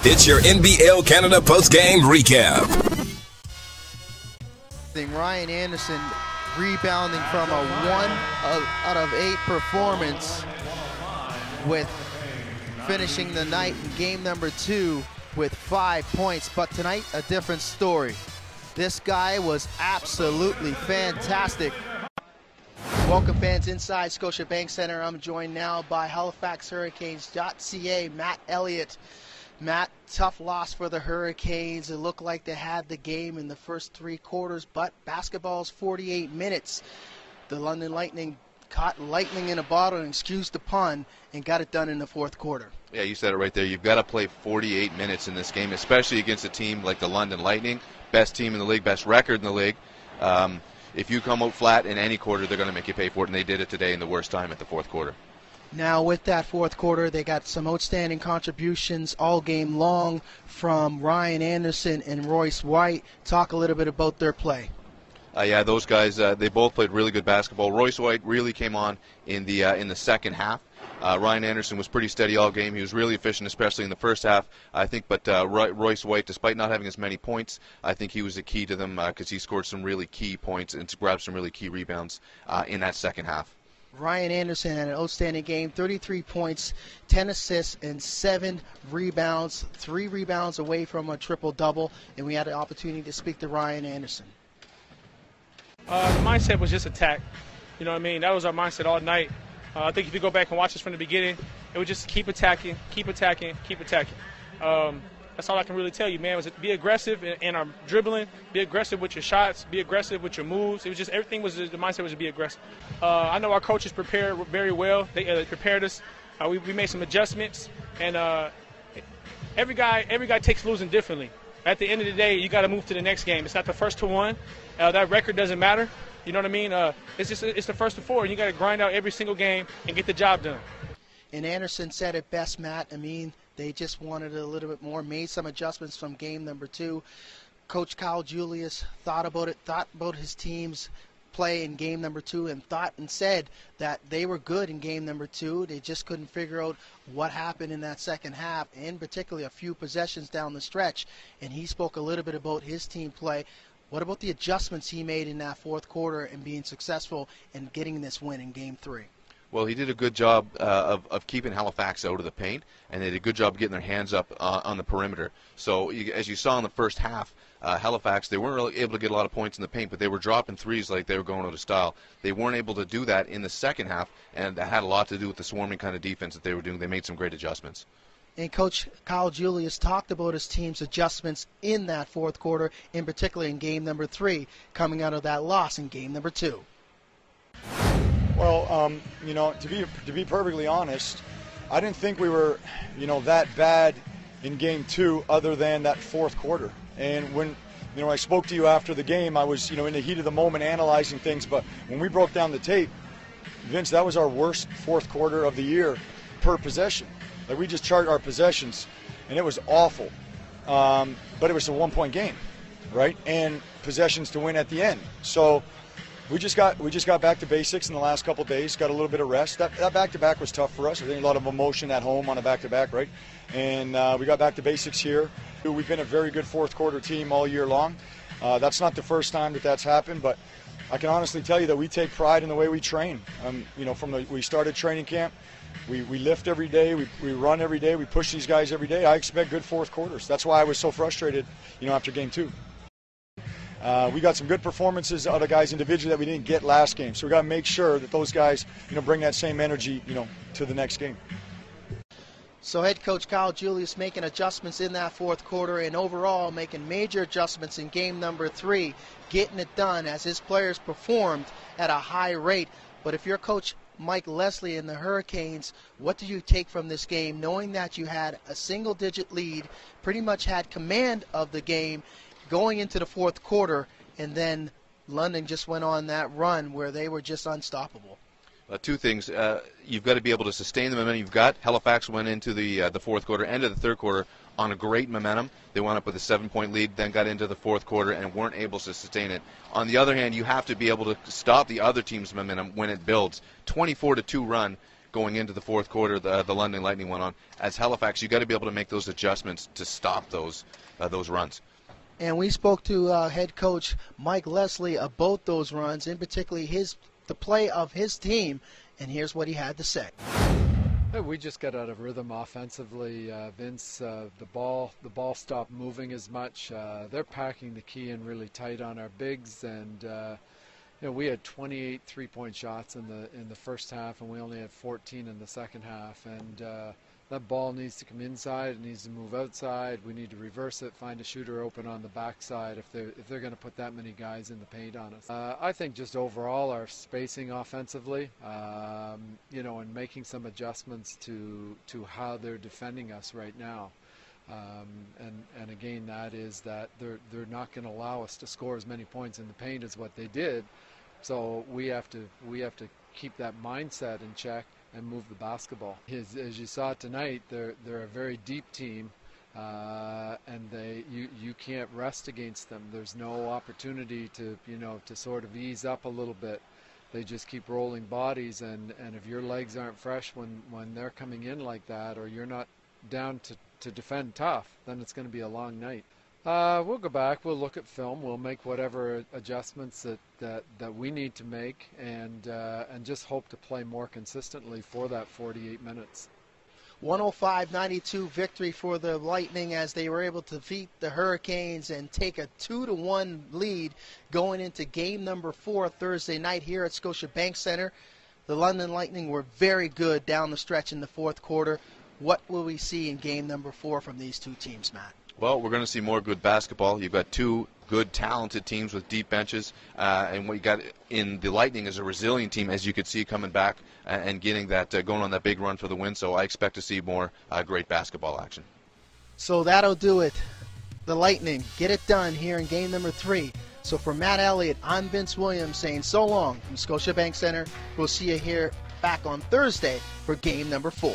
It's your NBL Canada postgame recap. Ryan Anderson rebounding from a 1 out of 8 performance, with finishing the night in game number 2 with 5 points. But tonight, a different story. This guy was absolutely fantastic. Welcome, fans, inside Scotiabank Centre. I'm joined now by Halifax Hurricanes.ca, Matt Elliott. Matt, tough loss for the Hurricanes. It looked like they had the game in the first 3 quarters, but basketball's 48 minutes. The London Lightning caught lightning in a bottle, and excuse the pun, and got it done in the 4th quarter. Yeah, you said it right there. You've got to play 48 minutes in this game, especially against a team like the London Lightning, best team in the league, best record in the league. If you come out flat in any quarter, they're going to make you pay for it, and they did it today in the worst time at the 4th quarter. Now, with that 4th quarter, they got some outstanding contributions all game long from Ryan Anderson and Royce White. Talk a little bit about their play. Yeah, those guys, they both played really good basketball. Royce White really came on in the second half. Ryan Anderson was pretty steady all game. He was really efficient, especially in the first half, I think. But Royce White, despite not having as many points, I think he was the key to them because he scored some really key points and grabbed some really key rebounds in that second half. Ryan Anderson had an outstanding game, 33 points, 10 assists, and 7 rebounds, 3 rebounds away from a triple-double, and we had an opportunity to speak to Ryan Anderson. The mindset was just attack. You know what I mean? That was our mindset all night. I think if you go back and watch this from the beginning, it was just keep attacking, keep attacking, keep attacking. That's all I can really tell you, man, was be aggressive in our dribbling, be aggressive with your shots, be aggressive with your moves. It was just everything was the mindset was to be aggressive. I know our coaches prepared very well. They prepared us. We made some adjustments, and every guy takes losing differently. At the end of the day, you got to move to the next game. It's not the first to one. That record doesn't matter. You know what I mean? It's the first to 4, and you got to grind out every single game and get the job done. And Anderson said it best, Matt. I mean, they just wanted a little bit more, made some adjustments from game number 2. Coach Kyle Julius thought about his team's play in game number 2, and thought and said that they were good in game number 2. They just couldn't figure out what happened in that second half, and particularly a few possessions down the stretch. And he spoke a little bit about his team play. What about the adjustments he made in that 4th quarter and being successful in getting this win in game 3? Well, he did a good job of keeping Halifax out of the paint, and they did a good job of getting their hands up on the perimeter. So as you saw in the first half, Halifax, they weren't really able to get a lot of points in the paint, but they were dropping threes like they were going out of style. They weren't able to do that in the second half, and that had a lot to do with the swarming kind of defense that they were doing. They made some great adjustments. And Coach Kyle Julius talked about his team's adjustments in that 4th quarter, in particular in game number 3, coming out of that loss in game number 2. Well, to be perfectly honest, I didn't think we were, that bad in game 2 other than that 4th quarter. And when, I spoke to you after the game, I was, in the heat of the moment analyzing things. But when we broke down the tape, Vince, that was our worst 4th quarter of the year per possession. Like, we just chart our possessions, and it was awful. But it was a 1-point game, right? And possessions to win at the end. So we just got back to basics in the last couple of days. Got a little bit of rest. That back-to-back was tough for us. I think a lot of emotion at home on a back-to-back, right? And we got back to basics here. We've been a very good 4th quarter team all year long. That's not the first time that's happened, but I can honestly tell you that we take pride in the way we train. We started training camp. We lift every day, we run every day, we push these guys every day. I expect good 4th quarters. That's why I was so frustrated, after game 2. We got some good performances out of guys individually that we didn't get last game. So we got to make sure that those guys, bring that same energy, to the next game. So head coach Kyle Julius making adjustments in that 4th quarter, and overall making major adjustments in game number 3, getting it done as his players performed at a high rate. But if you're Coach Mike Leslie and the Hurricanes, what do you take from this game, knowing that you had a single-digit lead, pretty much had command of the game going into the 4th quarter, and then London just went on that run where they were just unstoppable? 2 things. You've got to be able to sustain the momentum you've got. Halifax went into the 4th quarter, end of the 3rd quarter, on a great momentum. They wound up with a 7-point lead, then got into the 4th quarter and weren't able to sustain it. On the other hand, you have to be able to stop the other team's momentum when it builds. 24-2 run going into the fourth quarter, the London Lightning went on. As Halifax, you got to be able to make those adjustments to stop those runs. And we spoke to head coach Mike Leslie about those runs, in particular the play of his team, and here's what he had to say. We just got out of rhythm offensively, Vince. The ball stopped moving as much. They're packing the key in really tight on our bigs, and we had 28 3-point shots in the first half, and we only had 14 in the second half. And that ball needs to come inside. It needs to move outside. We need to reverse it, find a shooter open on the backside if they're going to put that many guys in the paint on us. I think just overall our spacing offensively, and making some adjustments to how they're defending us right now. And again, that is that they're not going to allow us to score as many points in the paint as what they did. So we have to keep that mindset in check and move the basketball. As you saw tonight, they're a very deep team, and you can't rest against them. There's no opportunity to sort of ease up a little bit. They just keep rolling bodies, and if your legs aren't fresh when they're coming in like that, or you're not down to defend tough, then it's going to be a long night. We'll go back, we'll look at film, we'll make whatever adjustments that we need to make, and just hope to play more consistently for that 48 minutes. 105-92 victory for the Lightning as they were able to defeat the Hurricanes and take a 2-1 lead going into game number 4 Thursday night here at Scotiabank Centre. The London Lightning were very good down the stretch in the fourth quarter. What will we see in game number 4 from these two teams, Matt? Well, we're going to see more good basketball. You've got two good, talented teams with deep benches, and what you got in the Lightning is a resilient team, as you could see coming back and getting that going on that big run for the win. So I expect to see more great basketball action. So that'll do it. The Lightning get it done here in game number 3. So for Matt Elliott, I'm Vince Williams saying so long from Scotiabank Centre. We'll see you here back on Thursday for game number 4.